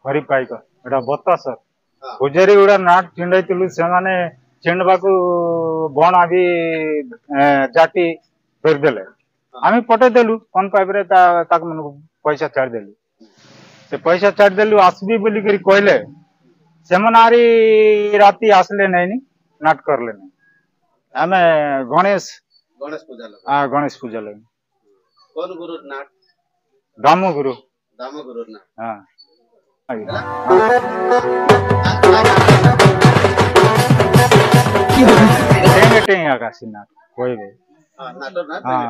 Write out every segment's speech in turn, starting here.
हरिपाइक एटा बतास पूजारी गुड़ा नाट छिंडू से छिंडवा बणा भी जाति करदेले आम पटेदेलु कौन पाइप पैसा छाड़देलु से पैसा छाड़देलु आसबी बोली कहले से राति आसले नहीं नाट करले नहीं आम गणेश गणेश पूजा लगे कौन गुरु नाट दामो गुरु नाट हाँ टेंगे टेंगे आकाशी नाट कहबे हाँ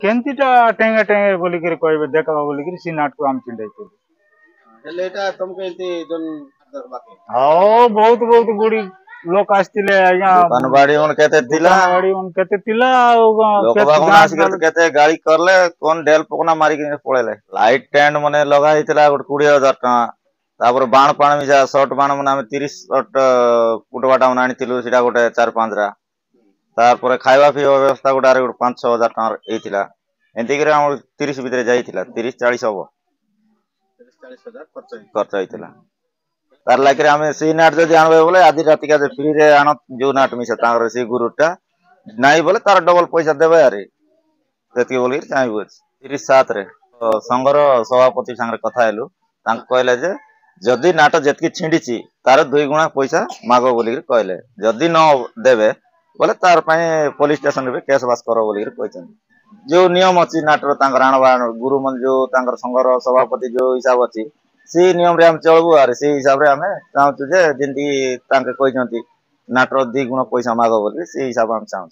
केंतीटा टेंगे टेंगे बोली कहबे देखा बोली सी नाट को आम चिंडे तुमको एंती जोन हाँ बहुत बहुत गुड़ी लोक आस्तिले आज्ञा दुकानबाड़ी उन कहते तिला गाड़ी उन कहते तिला लोक बागुन आसी के कहते गाड़ी करले कोन डेल पकना मारी के पळेले लाइट टेंट मने लगा हितला 20000 टका तापर बाण पाण मिसा शॉट बाण मने हम 30 शॉट कुटवाटा मन आनितिलु सिटा गोटे 4-5 रा तापर खाइबा पी व्यवस्था गोटे 5-6000 टका एथिला एंती करे हम 30 भीतर जाईथिला 30-40 हबो 30-40 खर्च होइतिला तार लागे आम से नाट जब आनबे बोले आदि राति का फ्री रे आन जो नाट मिसा तांगर से गुरुटा नाई बोले तार डबल पैसा देबे अरे जति बोली चाहिबो 37 रे संघर सभापति संगे कथा हेलु तांक कहले जे जदि नाट जेतकी छिंडीची तार 2 गुणा पैसा मागो बोली कहले जदि न देबे बोले तार पय पुलिस स्टेशन रे केस बास करो बोली कहछन जो नियम अछि नाटर तांगर आनबा गुरु मन जो तांगर संघर सभापति जो हिसाब अछि सी नियम रे हम चलबू आर से हिसाब रे हमें चाहू जे जिंदी तांके कहछंती नाटर 2 गुण पैसा मागो बोली से हिसाब हम चाहू।